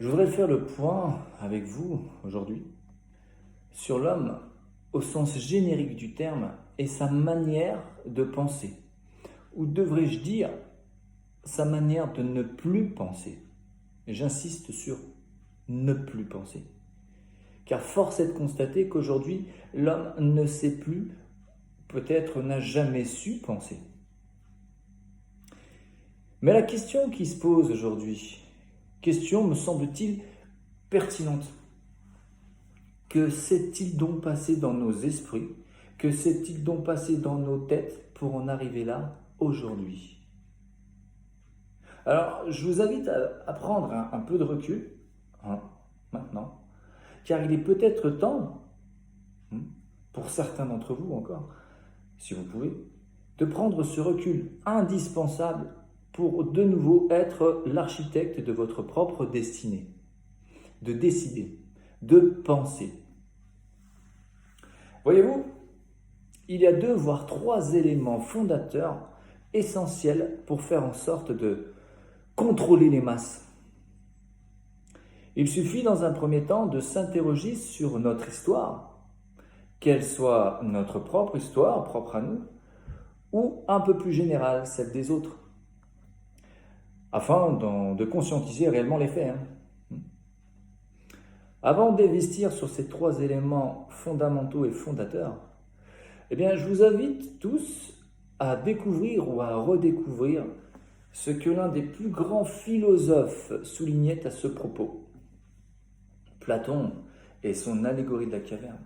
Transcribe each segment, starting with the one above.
Je voudrais faire le point avec vous aujourd'hui sur l'homme au sens générique du terme et sa manière de penser, ou devrais-je dire sa manière de ne plus penser. Et j'insiste sur ne plus penser. Car force est de constater qu'aujourd'hui, l'homme ne sait plus, peut-être n'a jamais su penser. Mais la question qui se pose aujourd'hui, question me semble-t-il pertinente. Que s'est-il donc passé dans nos esprits? Que s'est-il donc passé dans nos têtes pour en arriver là aujourd'hui? Alors, je vous invite à prendre un peu de recul, maintenant, car il est peut-être temps, pour certains d'entre vous encore, si vous pouvez, de prendre ce recul indispensable pour de nouveau être l'architecte de votre propre destinée, de décider, de penser. Voyez-vous, il y a 2 voire 3 éléments fondateurs essentiels pour faire en sorte de contrôler les masses. Il suffit dans un premier temps de s'interroger sur notre histoire, qu'elle soit notre propre histoire, propre à nous, ou un peu plus générale, celle des autres, afin de conscientiser réellement les faits. Avant d'investir sur ces 3 éléments fondamentaux et fondateurs, je vous invite tous à découvrir ou à redécouvrir ce que l'un des plus grands philosophes soulignait à ce propos. Platon et son allégorie de la caverne.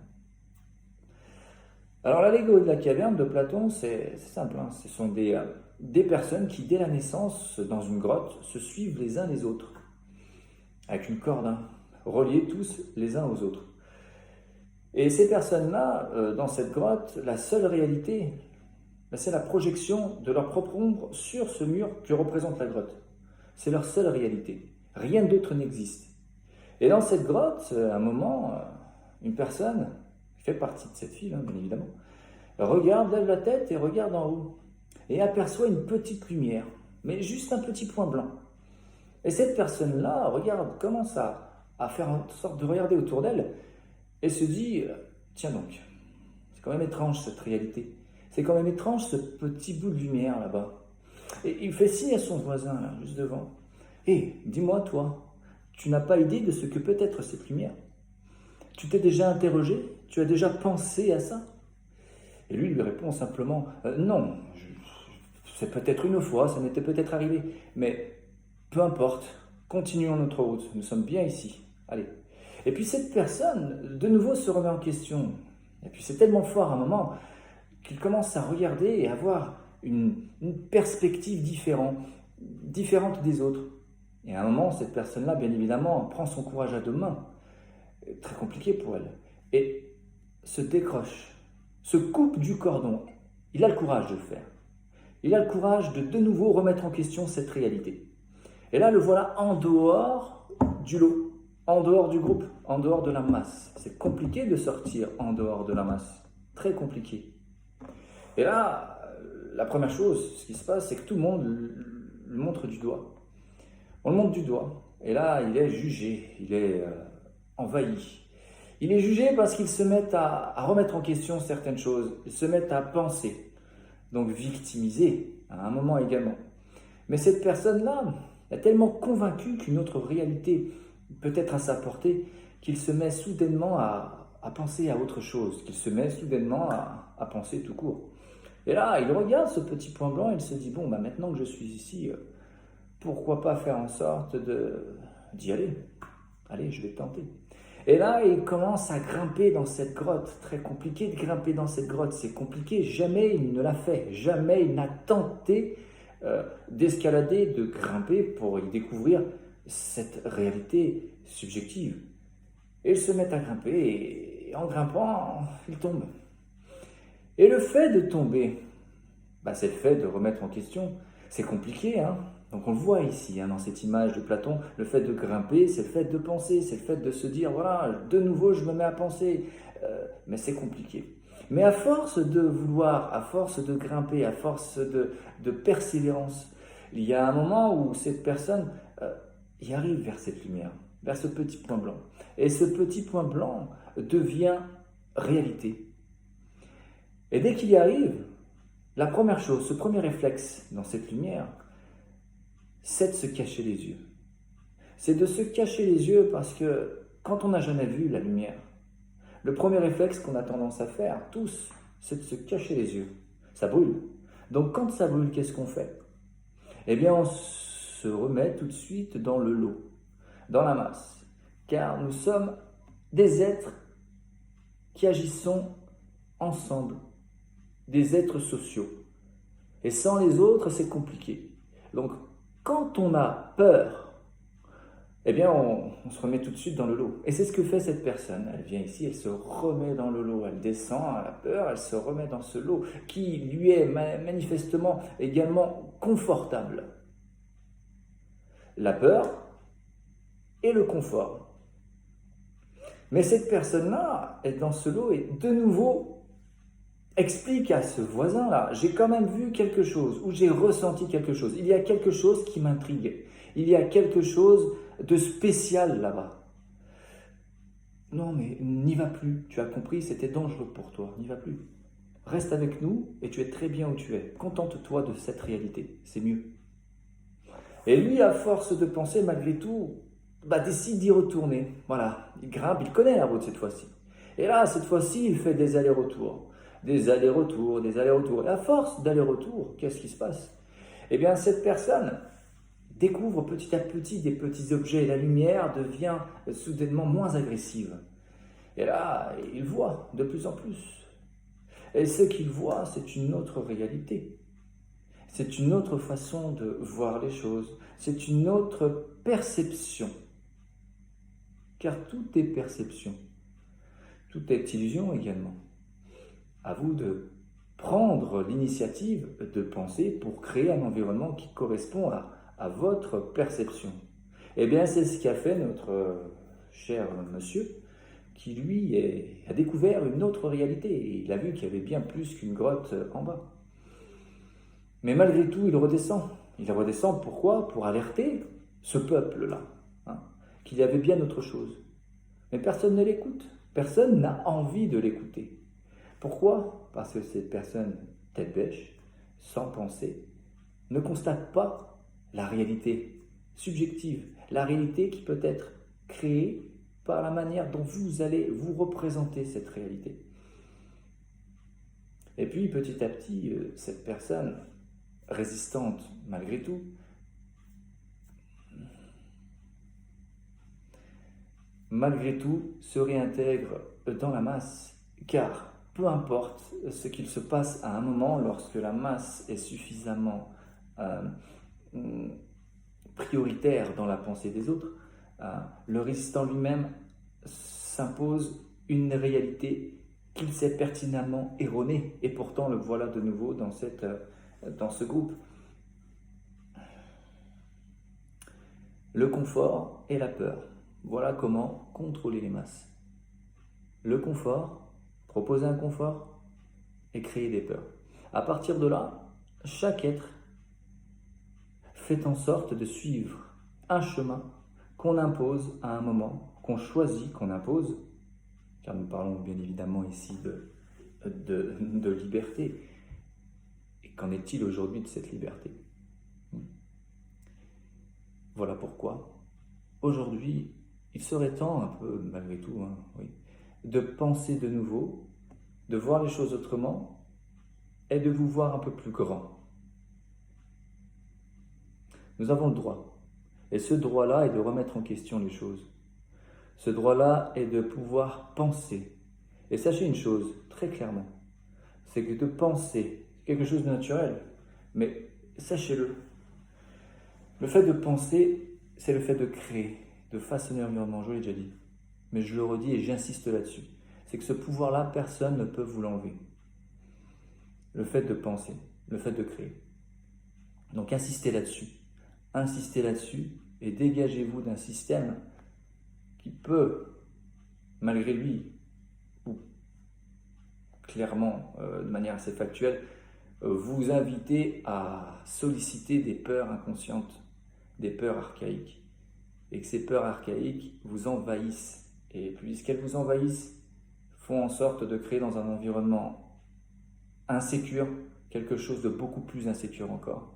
Alors l'allégorie de la caverne de Platon, c'est simple, ce sont des personnes qui, dès la naissance, dans une grotte, se suivent les uns les autres, avec une corde, reliés tous les uns aux autres. Et ces personnes-là, dans cette grotte, la seule réalité, c'est la projection de leur propre ombre sur ce mur que représente la grotte. C'est leur seule réalité. Rien d'autre n'existe. Et dans cette grotte, à un moment, une personne, qui fait partie de cette file, bien évidemment, regarde, lève la tête et regarde en haut. Et aperçoit une petite lumière, mais juste un petit point blanc. Et cette personne-là regarde, commence à faire en sorte de regarder autour d'elle, et se dit, tiens donc, c'est quand même étrange cette réalité. C'est quand même étrange ce petit bout de lumière là-bas. Et il fait signe à son voisin, là, juste devant. Hé, dis-moi toi, tu n'as pas idée de ce que peut être cette lumière? Tu t'es déjà interrogé? Tu as déjà pensé à ça? Et lui répond simplement, non, c'est peut-être une fois, ça m'était peut-être arrivé, mais peu importe, continuons notre route, nous sommes bien ici, allez. Et puis cette personne, de nouveau, se remet en question. Et puis c'est tellement fort à un moment qu'il commence à regarder et à avoir une perspective différente des autres. Et à un moment, cette personne-là, bien évidemment, prend son courage à 2 mains. Très compliqué pour elle. Et se décroche, se coupe du cordon. Il a le courage de le faire. Il a le courage de nouveau remettre en question cette réalité. Et là, le voilà en dehors du lot. En dehors du groupe, en dehors de la masse. C'est compliqué de sortir en dehors de la masse. Très compliqué. Et là, la première chose, ce qui se passe, c'est que tout le monde le montre du doigt. On le montre du doigt. Et là, il est jugé, il est envahi. Il est jugé parce qu'il se met à remettre en question certaines choses. Il se met à penser. Donc victimisé à un moment également. Mais cette personne-là est tellement convaincue qu'une autre réalité peut être à sa portée, qu'il se met soudainement à penser à autre chose, qu'il se met soudainement à penser tout court. Et là, il regarde ce petit point blanc et il se dit, bon, maintenant que je suis ici, pourquoi pas faire en sorte d'y aller? Allez, je vais tenter. Et là, il commence à grimper dans cette grotte. Très compliqué de grimper dans cette grotte, c'est compliqué. Jamais il ne l'a fait, jamais il n'a tenté d'escalader, de grimper pour y découvrir cette réalité subjective. Et ils se mettent à grimper et en grimpant, ils tombent. Et le fait de tomber, c'est le fait de remettre en question. C'est compliqué, Donc on le voit ici, dans cette image de Platon, le fait de grimper, c'est le fait de penser, c'est le fait de se dire, voilà, de nouveau je me mets à penser, mais c'est compliqué. Mais à force de vouloir, à force de grimper, à force de persévérance, il y a un moment où cette personne y arrive vers cette lumière. vers ce petit point blanc. Et ce petit point blanc devient réalité. Et dès qu'il y arrive, la première chose, ce premier réflexe dans cette lumière, c'est de se cacher les yeux. C'est de se cacher les yeux parce que quand on n'a jamais vu la lumière, le premier réflexe qu'on a tendance à faire, tous, c'est de se cacher les yeux. Ça brûle. Donc quand ça brûle, qu'est-ce qu'on fait? Eh bien, on se remet tout de suite dans le lot, dans la masse. Car nous sommes des êtres qui agissons ensemble, des êtres sociaux. Et sans les autres, c'est compliqué. Donc, quand on a peur, eh bien, on se remet tout de suite dans le lot. Et c'est ce que fait cette personne. Elle vient ici, elle se remet dans le lot. Elle descend à la peur, elle se remet dans ce lot qui lui est manifestement également confortable. La peur et le confort. Mais cette personne-là est dans ce lot et de nouveau explique à ce voisin-là, j'ai quand même vu quelque chose ou j'ai ressenti quelque chose. Il y a quelque chose qui m'intrigue. Il y a quelque chose de spécial là-bas. Non, mais n'y va plus. Tu as compris, c'était dangereux pour toi. N'y va plus. Reste avec nous et tu es très bien où tu es. Contente-toi de cette réalité. C'est mieux. Et lui, à force de penser, malgré tout, décide d'y retourner. Voilà. Il grimpe, il connaît la route cette fois-ci. Et là, cette fois-ci, il fait des allers-retours. Des allers-retours, des allers-retours. Et à force d'allers-retours, qu'est-ce qui se passe? Eh bien, cette personne découvre petit à petit des petits objets et la lumière devient soudainement moins agressive. Et là, il voit de plus en plus. Et ce qu'il voit, c'est une autre réalité. C'est une autre façon de voir les choses. C'est une autre perception. Car tout est perception. Tout est illusion également. À vous de prendre l'initiative de penser pour créer un environnement qui correspond à votre perception. Eh bien, c'est ce qu'a fait notre cher monsieur, qui lui a découvert une autre réalité. Et il a vu qu'il y avait bien plus qu'une grotte en bas. Mais malgré tout, il redescend. Il redescend pourquoi? Pour alerter ce peuple-là, qu'il y avait bien autre chose. Mais personne ne l'écoute. Personne n'a envie de l'écouter. Pourquoi? Parce que cette personne, tête bêche, sans penser, ne constate pas la réalité subjective, la réalité qui peut être créée par la manière dont vous allez vous représenter cette réalité. Et puis petit à petit, cette personne résistante malgré tout, se réintègre dans la masse, car peu importe ce qu'il se passe à un moment, lorsque la masse est suffisamment prioritaire dans la pensée des autres, le résistant lui-même s'impose une réalité qu'il sait pertinemment erronée, et pourtant le voilà de nouveau dans ce groupe. Le confort et la peur. Voilà comment contrôler les masses. Le confort, proposer un confort et créer des peurs. À partir de là, chaque être fait en sorte de suivre un chemin qu'on impose à un moment, qu'on choisit, qu'on impose, car nous parlons bien évidemment ici de liberté. Et qu'en est-il aujourd'hui de cette liberté? Voilà pourquoi, aujourd'hui, il serait temps, un peu malgré tout, de penser de nouveau, de voir les choses autrement et de vous voir un peu plus grand. Nous avons le droit. Et ce droit-là est de remettre en question les choses. Ce droit-là est de pouvoir penser. Et sachez une chose, très clairement, c'est que de penser, c'est quelque chose de naturel. Mais sachez-le, le fait de penser, c'est le fait de créer, de façonner l'environnement, je l'ai déjà dit. Mais je le redis et j'insiste là-dessus. C'est que ce pouvoir-là, personne ne peut vous l'enlever. Le fait de penser, le fait de créer. Donc insistez là-dessus. Insistez là-dessus et dégagez-vous d'un système qui peut, malgré lui, ou clairement, de manière assez factuelle, vous inviter à solliciter des peurs inconscientes, des peurs archaïques. et que ces peurs archaïques vous envahissent. Et puisqu'elles vous envahissent, font en sorte de créer dans un environnement insécure quelque chose de beaucoup plus insécure encore,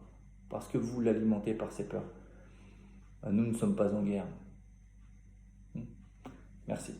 parce que vous l'alimentez par ces peurs. Nous ne sommes pas en guerre. Merci.